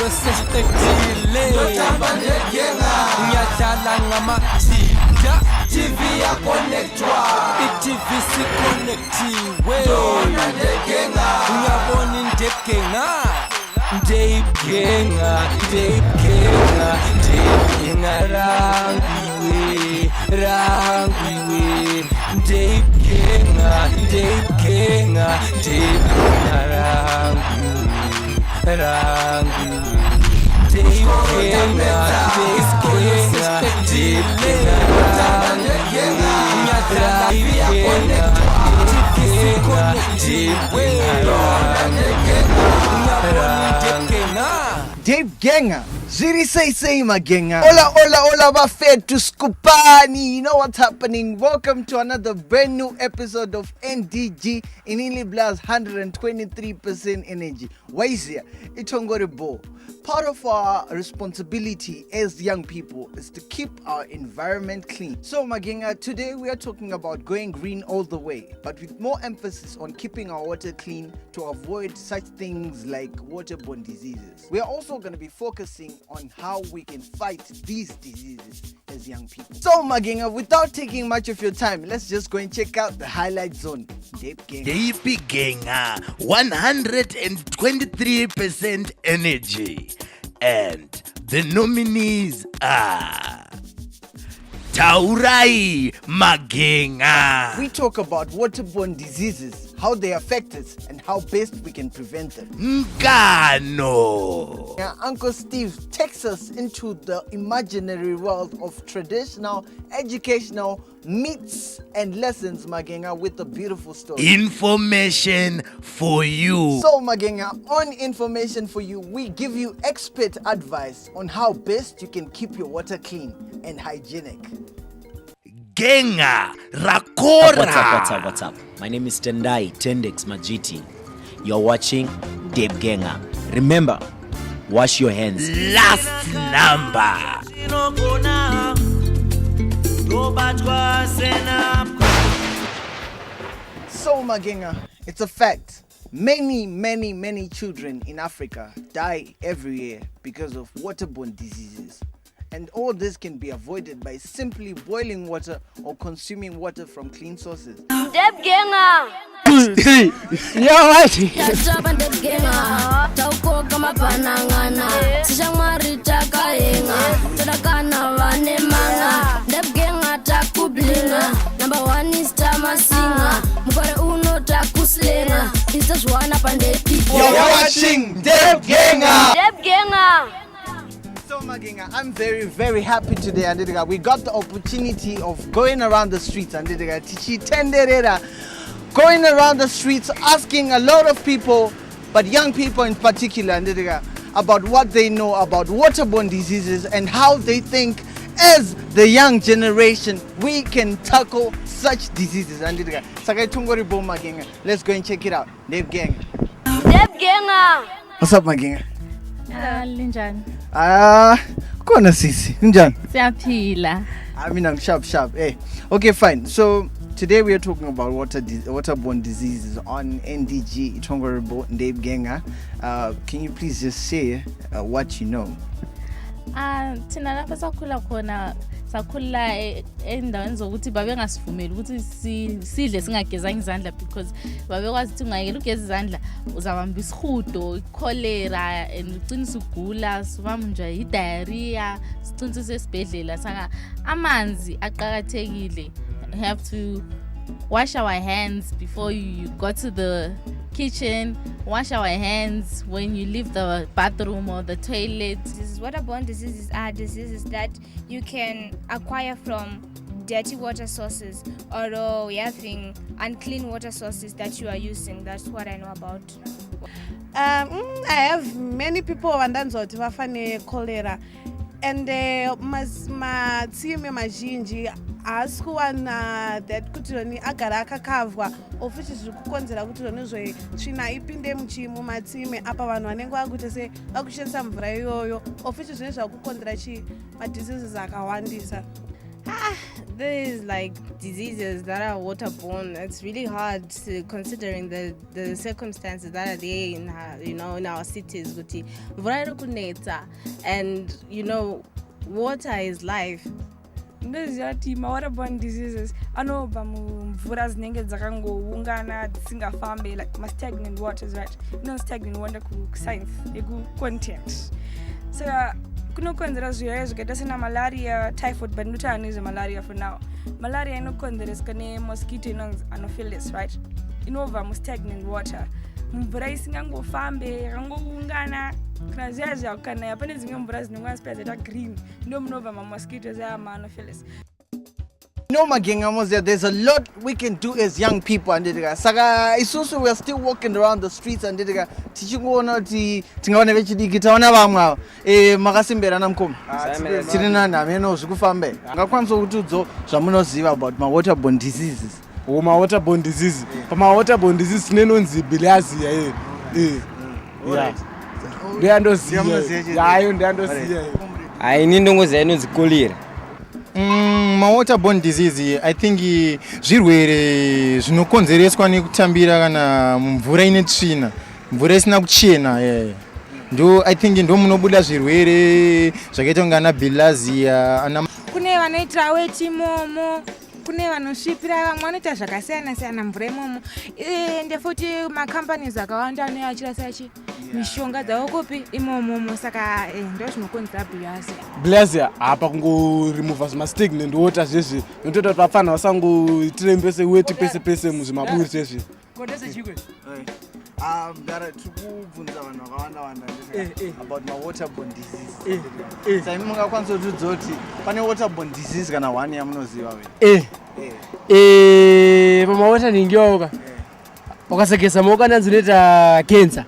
isikolo sesiqedile ngiyadlala ngama-tita TV yaconnectwa i-TV sikonektiwe ngiyabona Ndeipi Gen'a rangiwe Ndeipi Gen'a Ndeipi Gen'a, Ziri say my Gen'a. Hola, bafethu skupani. You know what's happening? Welcome to another brand new episode of NDG in Ilibla's 123% energy. Waisia, itongoribo. Part of our responsibility as young people is to keep our environment clean. So Gen'a, today we are talking about going green all the way, but with more emphasis on keeping our water clean to avoid such things like waterborne diseases. We are also going to be focusing on how we can fight these diseases as young people. So Gen'a, without taking much of your time, let's just go and check out the highlight zone. Ndeipi Gen'a, 123% energy. And the nominees are Taurai Gen'a. We talk about waterborne diseases, how they affect us, and how best we can prevent them. Ngano. Uncle Steve takes us into the imaginary world of traditional, educational myths and lessons, Gen'a, with a beautiful story. Information for you. So, Gen'a, on Information for You, we give you expert advice on how best you can keep your water clean and hygienic. Gen'a, Rakora. What's up? My name is Tendai Tendex Majiti. You're watching Ndeipi Gen'a. Remember, wash your hands. Last number. So, Gen'a, it's a fact. Many children in Africa die every year because of waterborne diseases. And all this can be avoided by simply boiling water or consuming water from clean sources. Ndeipi Gen'a. Yeah, right. Number one is Tamasinga. Mukore uno takuslenga. It's just one up and You're watching Ndeipi Gen'a. Ndeipi Gen'a. So Gen'a, I'm very happy today, Andidega. We got the opportunity of going around the streets, Andidega. Tichi tenderera. Going around the streets asking a lot of people, but young people in particular, Andidega, about what they know about waterborne diseases and how they think as the young generation we can tackle such diseases. Andidega. Sakai tungori boma Gen'a. Let's go and check it out. Ndeipi Gen'a. Ndeipi Gen'a. What's up, Gen'a? Linjani? Kona sisi. Njani? Siyaphila. I mean, I'm sharp. Hey. Okay, fine. So today we are talking about waterborne diseases on NDG Itongoribo Ndeipi Gen'a. Can you please just say what you know? Thina lapha sakhula khona sakhula endaweni zokuthi babengasivumeli ukuthi sidle singagezanga izandla because babekwazi ukuthi ungayekela ugeza izandla uzabamba isihudo, cholera and uqinisa ugula, sibamba nje i-diarrhea, siqinisa esibhedlela sanga amanzi aqhakathekile. You have to wash our hands before you go to the kitchen, wash our hands when you leave the bathroom or the toilet. Waterborne diseases are diseases that you can acquire from dirty water sources or having unclean water sources that you are using. That's what I know about. I have many people vandanzoti vafane cholera and matsime mazhinji haasi kuwana that kuti roni agara akakavwa ofuti zviri kukonzera kuti roni tsvina ipinde mumatsime apa vanhu vanenge vakuita se vakushandisa mvura iyoyo ofuti zvine zvakukonzera madhiseases akawandisa. There is like diseases that are waterborne. It's really hard considering the circumstances that are there in in our cities. And water is life. Ndezvati waterborne diseases anobva mumvura dzinenge dzakangoungana dzisingafambe, like stagnant waters, right? Stagnant water kuscience yekucontent. Saka kunokonzera zvirwere zvakaita sena malaria, typhoid, but ndoti hanizve malaria for now. Malaria inokonzereswa nemosquito inonzi anopheles, right? Inobva mustagnant water, mvura isingangofambe yakangoungana. Kana zviya zvakanaya pane dzimwe mvura dzinenge dzakaita green, ndo munobva mamosquitoes aya anopheles. No, Magenga Mozia, there's a lot we can do as young people. And Saka isusu, we are still walking around the streets and tichingona tingaona vechidikitaona vamwe makasimbera namkoma tirinana meno zvikufambe ngakwanisa kutidzo zvamunoziva about waterborne diseases. Waterborne disease waterborne disease tinenonzi bilharzia ndeandoziya haini ndongoziya inonzi kolera. Waterborne disease I think zvirwere zvinokonzereswa nekutambira kana mvura ine tsvina, mvura isina kuchena. I think ndo munobuda zvirwere zvakaita kunga ana bilharzia. Kune vanoita weti imomo, kune vanosvipira, vamwe vanoita zvakasiyana siyana mvura imomo. Ende futi macompanies akawanda anoachirasa mishonga dzavo kupi imomo, saka ndo zvinokonzera bilharzia. Apa kungorimova zvimastagnant water zvezvi notoita kuti vafana vasangoitire pese weti pese pese muzvimaburi zvezvi. Ndara tikubvunza vanhu vakawanda about waterborne disease. Sami mungakwanisa kutidzoti pane waterborne disease kana one yamunoziva pamawater ngiyoka ukasageza maoko ananzi unoita cancer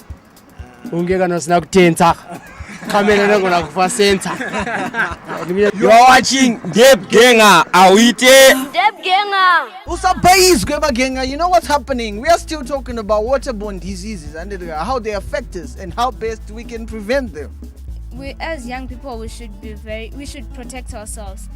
unge kana usina kutenza kamera nangona kufa center. You are watching Ndeipi Gen'a. Awite Ndeipi Gen'a. Usabayizwe Magenga. You know what's happening? We are still talking about waterborne diseases and how they affect us and how best we can prevent them. We as young people, we should protect ourselves.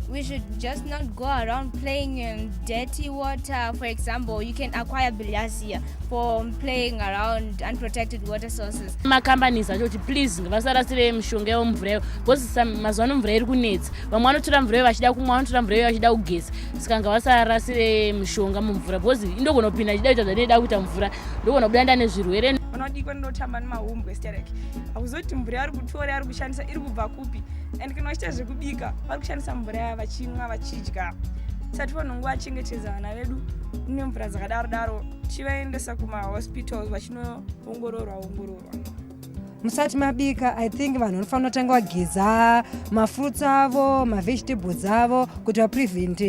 We should just not go around playing in dirty water. For example, you can acquire bilharzia for playing around unprotected water sources. Companies achoti please vasarasire mishonga yomvura because mazuva mvura iri kunetsa. Vamwe vanotora mvura vachida kumwa, vanotora mvura vachida kugeza. Saka ngavasarasire mishonga mumvura because indogona kupinda ichida kuita zvinoda kuita mvura, ndogona kubuda nezvirwere. Vanodikwa ndotamba nemahombe stereke. Hakuzoti mvura yari kutora yari kushandisa iri kubva kupi. And kana vachiita zvekubika vari kushandisa mvura vachimwa vachidya. Saka tifanongo vachengetedza vana vedu nemvura dzakadaro tichivaendesa kumahospitals vachinoongororwa. Musati mabika, I think vanhu vanofanira kutanga vageza mafruits avo, mavegetables avo kuti vaprevent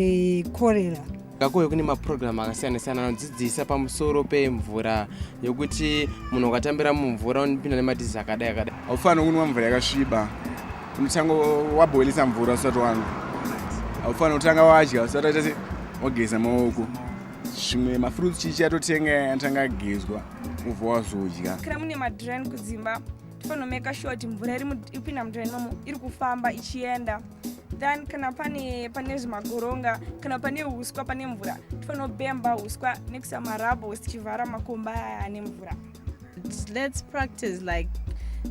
cholera. Ngakuyo kune maprogram akasiyana siyana anodzidzisa pamusoro pemvura yokuti munhu ukatambira mumvura unopinda nemadisease akadai. Haufaniri kunwa mvura yakasviba. Unotanga waboilisa mvura usati wanwa. Haufaniri kutanga wadya usati waita wageza maoko. Zvimwe mafruits chichi atotenga anotanga agezwa ubva wazodya. Kana mune madrain kudzimba tifanira kumeka sure kuti mvura ipinda mudrain momo iri kufamba ichienda. Then kana pane zvimagoronga, kana pane huswa pane mvura, tifanira kubemba huswa nekusamarabho tichivhara makomba aya ane mvura. Let's practice like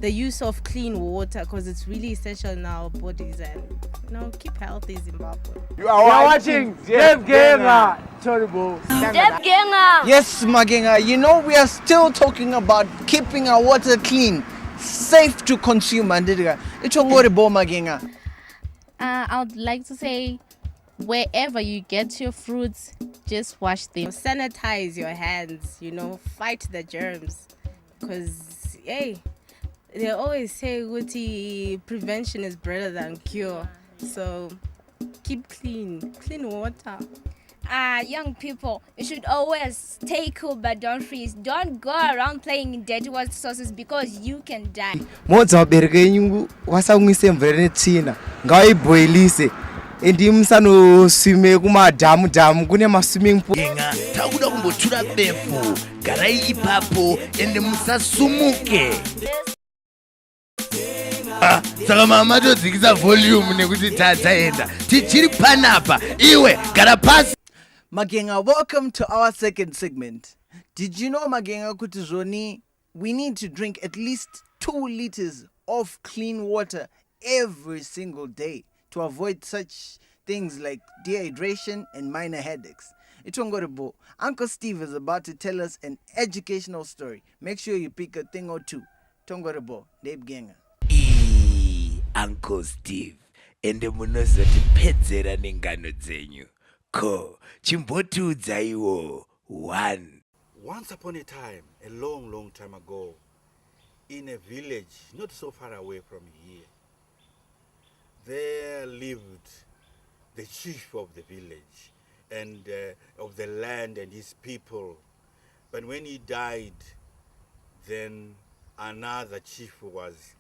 the use of clean water because it's really essential in our bodies and keep healthy Zimbabwe. You are watching Ndeipi Gen'a. Terrible. Ndeipi Gen'a. Yes, Magenga. You know we are still talking about keeping our water clean, safe to consume. It's a Magenga. I would like to say, wherever you get your fruits, just wash them. Sanitize your hands, fight the germs. Because, they always say prevention is better than cure. So, keep clean water. Young people, you should always stay cool but don't freeze. Don't go around playing in dirty water sources because you can die. Modza wabereka yenyu wasamwise mvura netsvina ngavaibhoilise endi musanoswime kumadhamu kune maswimming pool. Gen'a takuda kumbotura befu, garai ipapo ende musasumuke. saka mama todzikisa volume nekuti tadzaenda tichiri panapa iwe gara pasi. Magenga, welcome to our second segment. Did you know, Magenga, kuti zvoni, we need to drink at least 2 liters of clean water every single day to avoid such things like dehydration and minor headaches. Itongorebo, Uncle Steve is about to tell us an educational story. Make sure you pick a thing or two. Tongorebo, Ndeipi Gen'a. Uncle Steve, ende munozotipedzera nengano dzenyu. Ko, chimbotiudzaiwo 1. Once upon a time, a long, long time ago, in a village not so far away from here, there lived the chief of the village and of the land and his people. But when he died, then another chief was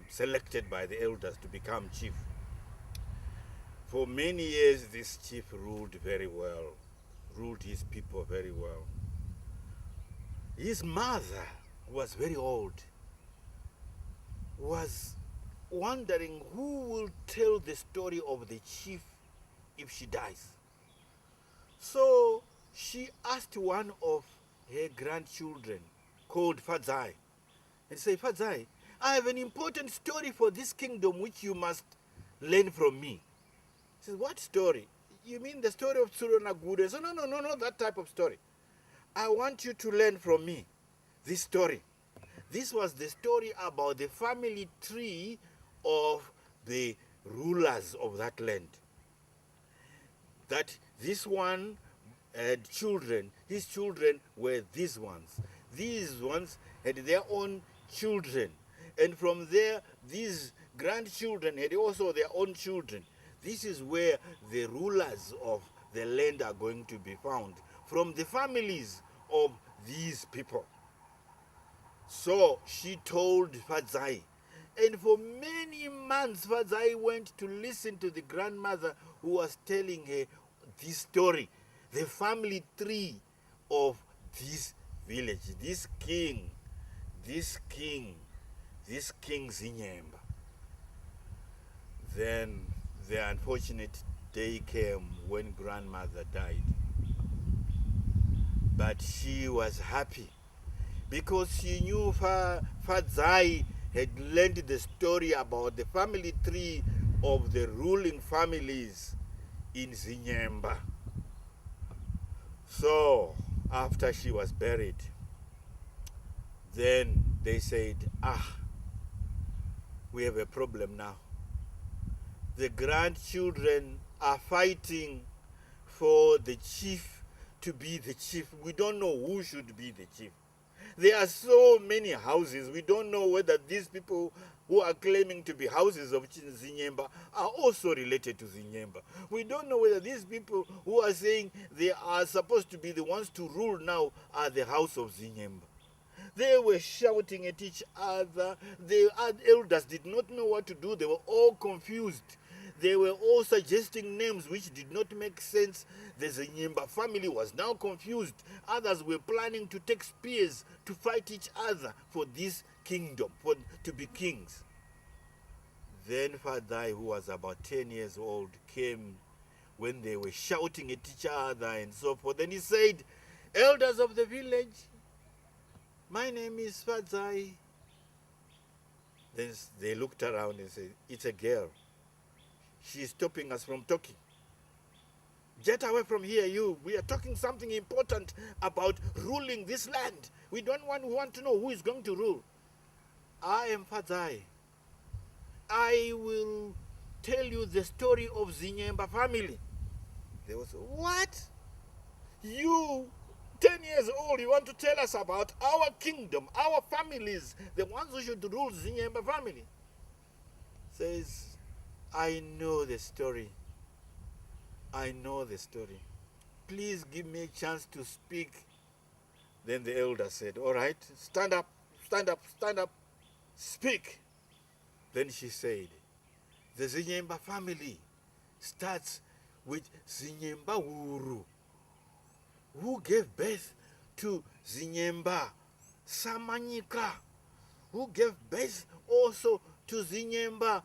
selected by the elders to become chief. For many years, this chief ruled very well, ruled his people very well. His mother, who was very old, was wondering who will tell the story of the chief if she dies. So she asked one of her grandchildren called Farai and said, Farai, I have an important story for this kingdom which you must learn from me. He says, what story? You mean the story of Tsurunagude? So no, not that type of story. I want you to learn from me this story. This was the story about the family tree of the rulers of that land. That this one had children, his children were these ones. These ones had their own children. And from there, these grandchildren had also their own children. This is where the rulers of the land are going to be found, from the families of these people. So she told Farai, and for many months Farai went to listen to the grandmother who was telling her this story, the family tree of this village, this king Zinyemba. Then the unfortunate day came when grandmother died. But she was happy because she knew Farai had learned the story about the family tree of the ruling families in Zinyemba. So after she was buried, then they said, we have a problem now. The grandchildren are fighting for the chief to be the chief. We don't know who should be the chief. There are so many houses. We don't know whether these people who are claiming to be houses of Zinyemba are also related to Zinyemba. We don't know whether these people who are saying they are supposed to be the ones to rule now are the house of Zinyemba. They were shouting at each other. The elders did not know what to do. They were all confused. They were all suggesting names which did not make sense. The Zinyemba family was now confused. Others were planning to take spears to fight each other for this kingdom, to be kings. Then Farai, who was about 10 years old, came when they were shouting at each other and so forth. And he said, elders of the village, my name is Farai. Then they looked around and said, it's a girl. She's stopping us from talking. Get away from here, you. We are talking something important about ruling this land. We want to know who is going to rule. I am Farai. I will tell you the story of Zinyemba family. They will say, what? You, 10 years old, you want to tell us about our kingdom, our families, the ones who should rule Zinyemba family? Says, I know the story. I know the story. Please give me a chance to speak. Then the elder said, all right, stand up, speak. Then she said, the Zinyemba family starts with Zinyemba Wuru, who gave birth to Zinyemba Samanyika, who gave birth also to Zinyemba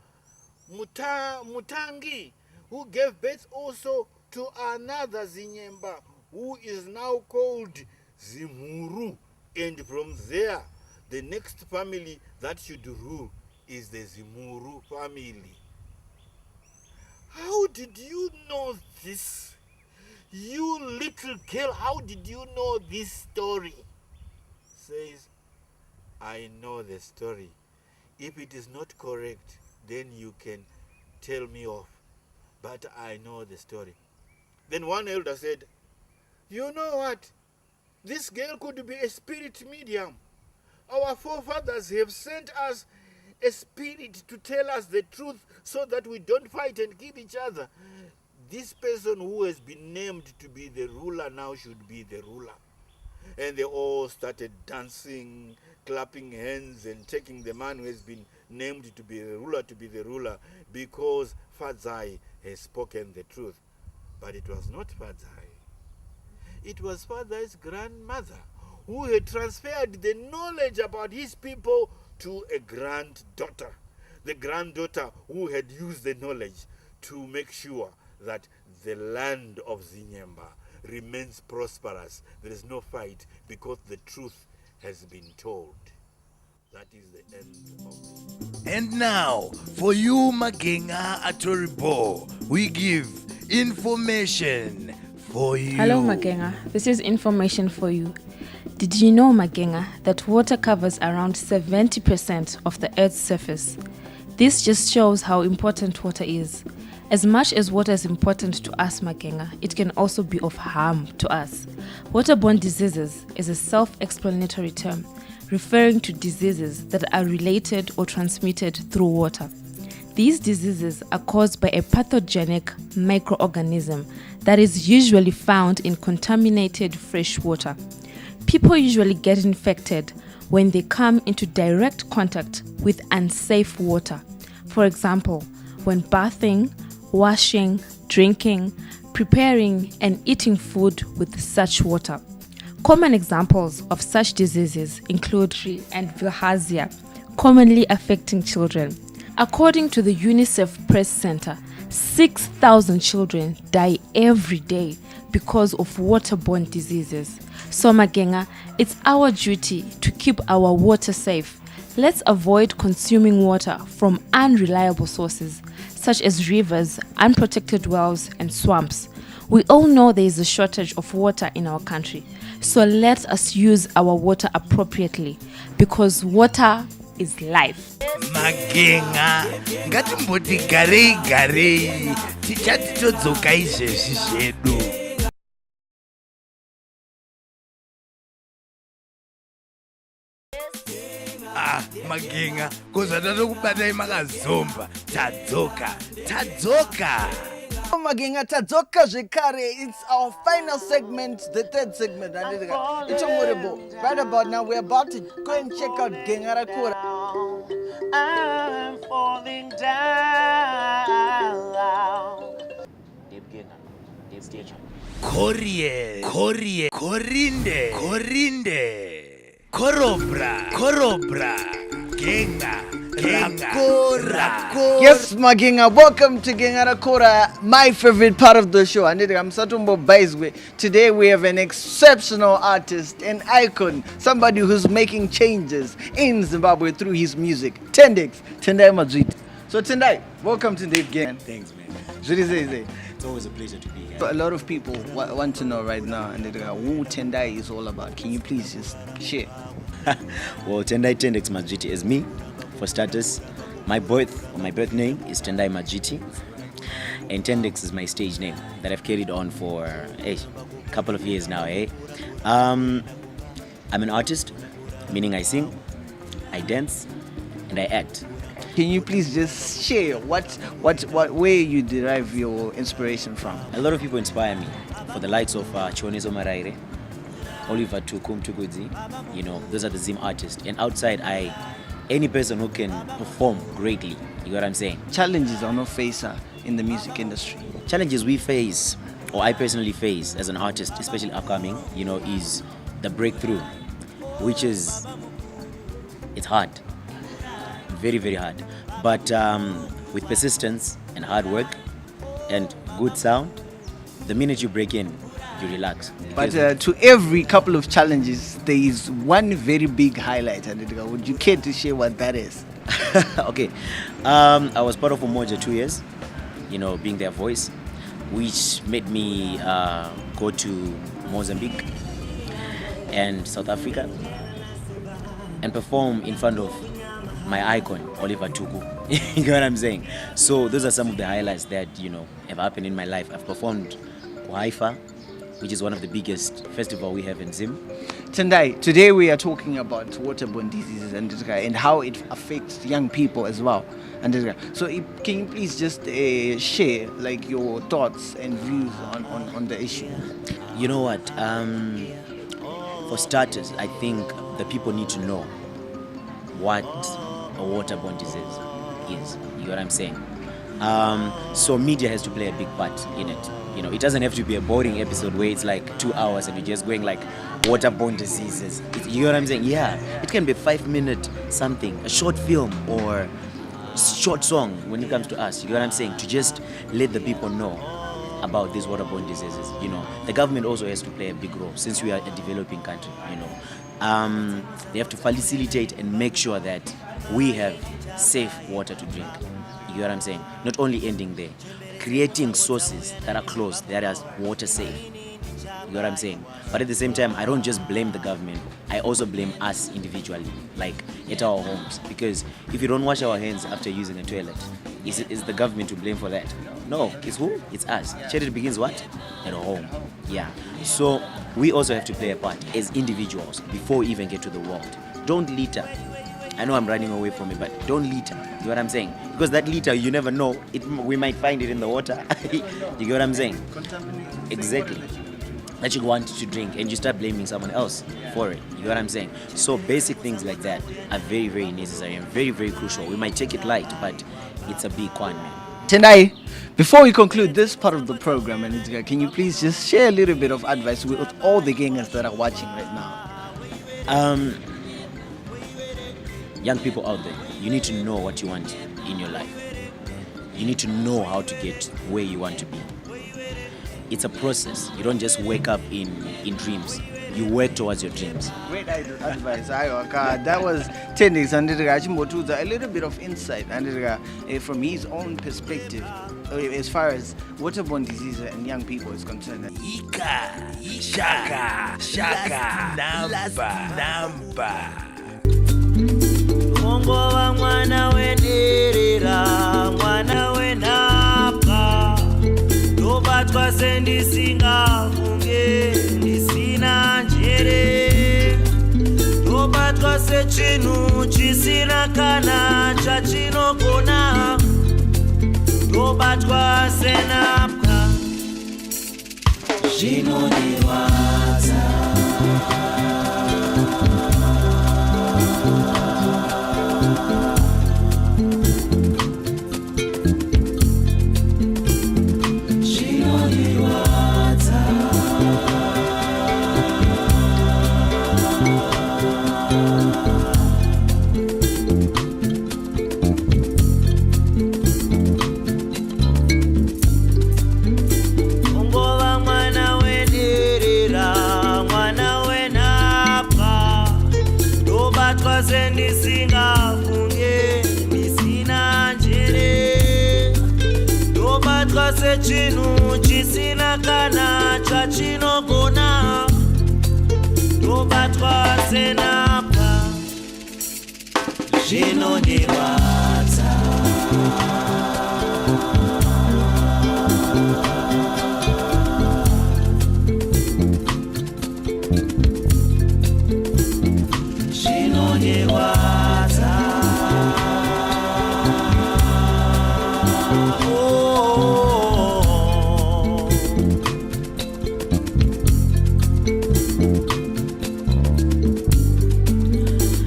Mutangi, who gave birth also to another Zinyemba, who is now called Zimuru. And from there, the next family that should rule is the Zimuru family. How did you know this? You little girl, how did you know this story? Says, I know the story. If it is not correct, then you can tell me off. But I know the story. Then one elder said, you know what? This girl could be a spirit medium. Our forefathers have sent us a spirit to tell us the truth so that we don't fight and kill each other. This person who has been named to be the ruler now should be the ruler. And they all started dancing, clapping hands, and taking the man who has been named to be the ruler, because Fadzai has spoken the truth. But it was not Fadzai. It was Fadzai's grandmother, who had transferred the knowledge about his people to a granddaughter. The granddaughter who had used the knowledge to make sure that the land of Zinyemba remains prosperous. There is no fight because the truth has been told. That is the end of it. And now, for you Magenga Atoribo, we give information for you. Hello Magenga, this is information for you. Did you know, Magenga, that water covers around 70% of the Earth's surface? This just shows how important water is. As much as water is important to us, Magenga, it can also be of harm to us. Waterborne diseases is a self-explanatory term referring to diseases that are related or transmitted through water. These diseases are caused by a pathogenic microorganism that is usually found in contaminated fresh water. People usually get infected when they come into direct contact with unsafe water. For example, when bathing, washing, drinking, preparing, and eating food with such water. Common examples of such diseases include and bilharzia, commonly affecting children. According to the UNICEF Press Center, 6,000 children die every day because of waterborne diseases. So Magenga, it's our duty to keep our water safe. Let's avoid consuming water from unreliable sources, such as rivers, unprotected wells, and swamps. We all know there is a shortage of water in our country, so let us use our water appropriately, because water is life. Magenga, ngatimboti garei tichati todzoka izvezvi zvedu. Magenga, kozvada kubatai makazomba, tadzoka. Magenga tadzoka zvekare. It's our final segment, the third segment. It's a right about now. We're about to go and check out Gen'a Rakura. I'm falling down. Korobra, Gen'a. Yes, Magenga, welcome to Gen'a Rakura, my favorite part of the show. I'm Satumbo Baizwe. Today we have an exceptional artist, an icon, somebody who's making changes in Zimbabwe through his music. Tendai Majid. So Tendai, welcome to Ndeipi Gen'a. Thanks, man. It's always a pleasure to be here. But a lot of people want to know right now, and they're like, who Tendai is all about. Can you please just share? Well, Tendai Majiti is me. For starters, my birth name is Tendai Majiti, and Tendex is my stage name that I've carried on for a couple of years now. I'm an artist, meaning I sing, I dance, and I act. Can you please just share where you derive your inspiration from? A lot of people inspire me, for the likes of Chonezo Maraire, Oliver Tukum Tugudzi, those are the Zim artists. And outside, any person who can perform greatly, you know what I'm saying? Challenges are not faced in the music industry. Challenges we face, or I personally face as an artist, especially upcoming, is the breakthrough, which is, it's hard, very, very hard. But with persistence and hard work and good sound, the minute you break in, you relax. But to every couple of challenges, there is one very big highlight. Ndeipi, would you care to share what that is? Okay. I was part of Umoja 2 years, being their voice, which made me go to Mozambique and South Africa and perform in front of my icon, Oliver Tuku. You know what I'm saying? So those are some of the highlights that, have happened in my life. I've performed Haifa, which is one of the biggest festival we have in Zim. Tendai, today we are talking about waterborne diseases and how it affects young people as well. So can you please just share like your thoughts and views on the issue? You know what? For starters, I think the people need to know what a waterborne disease is. You know what I'm saying? So media has to play a big part in it. It doesn't have to be a boring episode where it's like 2 hours and you're just going like waterborne diseases. You know what I'm saying? Yeah, it can be a 5-minute something, a short film or short song when it comes to us. You know what I'm saying? To just let the people know about these waterborne diseases. The government also has to play a big role since we are a developing country. They have to facilitate and make sure that we have safe water to drink. You know what I'm saying? Not only ending there, creating sources that are close, that are water safe. You know what I'm saying? But at the same time, I don't just blame the government. I also blame us individually, like at our homes. Because if you don't wash our hands after using a toilet, is the government to blame for that? No, it's who? It's us. Charity begins what? At home. Yeah. So we also have to play a part as individuals before we even get to the world. Don't litter. I know I'm running away from it, but don't litter. You know what I'm saying? Because that litter, you never know. We might find it in the water. You get what I'm saying? Exactly. That you want to drink and you start blaming someone else for it. You know what I'm saying? So basic things like that are very, very necessary and very, very crucial. We might take it light, but it's a big one, man. Tendai, before we conclude this part of the program, can you please just share a little bit of advice with all the gangers that are watching right now? Young people out there, you need to know what you want in your life. You need to know how to get where you want to be. It's a process. You don't just wake up in dreams. You work towards your dreams. Great advice. That was Tendix and a little bit of insight and from his own perspective as far as waterborne disease and young people is concerned. Shaka, number. Mongova mwana wenderera, mwana wenapa. Ndobatwa sendisingafunge, ndisina njere. Ndobatwa sechinhu chisina kana chachinogona. Ndobatwa senapwa, zvinondirwadza. Sendisingafunge, ndisina njere. Ndobatwa sechinhu chisina kana chachinogona. Ndobatwa senapa, zvinondirwadza.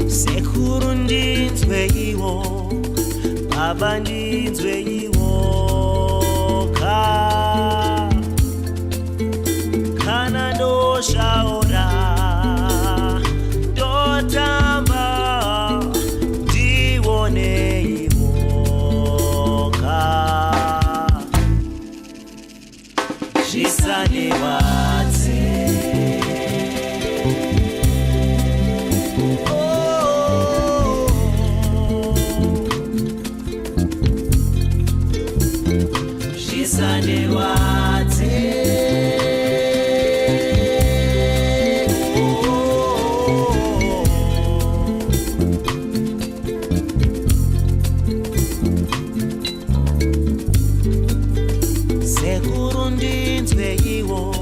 Sekuru ndinzwe iwo, baba ndinzwe iwo, kana ndoshaura, ndotamba, ndione iwo. zvisandiwadze. Sekuru ndinzwe iwo,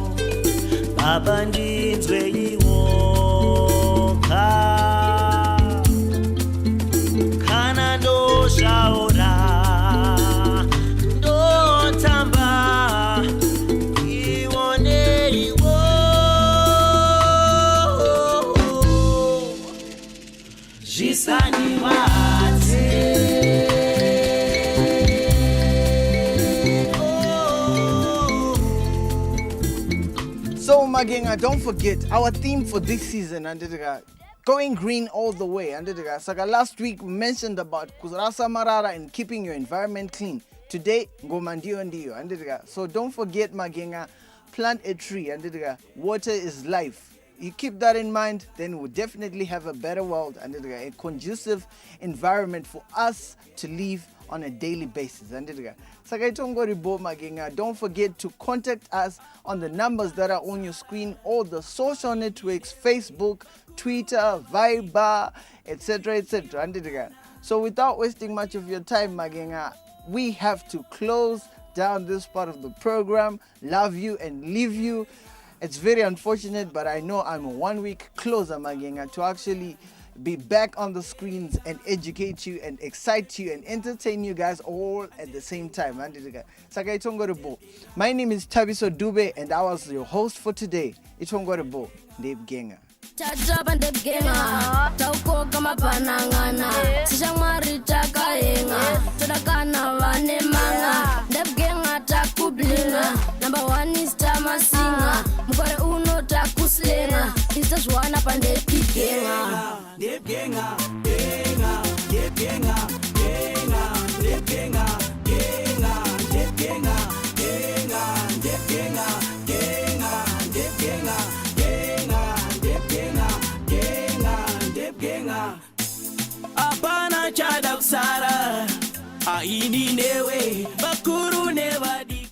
baba ndinzwe iwo, kana ndoshaura ndotamba iwone iwo zvisandiwadze. So Magenga, don't forget our theme for this season, going green all the way. Saka last week we mentioned about kuzrasa marara and keeping your environment clean. Today, ngoma ndiyo. So don't forget Magenga, plant a tree. Water is life. You keep that in mind, then we'll definitely have a better world and a conducive environment for us to live on a daily basis. Don't forget to contact us on the numbers that are on your screen, all the social networks, Facebook, Twitter, Viber, etc. etc. So without wasting much of your time, Magenga, we have to close down this part of the program. Love you and leave you. It's very unfortunate, but I know I'm 1 week closer, Magenga, to actually be back on the screens and educate you and excite you and entertain you guys all at the same time. My name is Tabiso Dube and I was your host for today. Ndeipi Gen'a. Tadaba Ndeipi Gen'a, taukoka mapanangana, sishamwari takayenga, todakana vanemanga, Ndeipi Gen'a takublinga, number 1 is tamasinga, mukore uno takuslenga, it's just one up and Ndeipi Gen'a. Ndeipi Gen'a, Gen'a, Ndeipi Gen'a, Gen'a, Ndeipi Gen'a, Gen'a, Ndeipi Gen'a, Gen'a, Ndeipi Gen'a, Gen'a, Ndeipi Gen'a, Gen'a, Ndeipi Gen'a, Gen'a, Ndeipi Gen'a. Apana chada kusara, aini newe.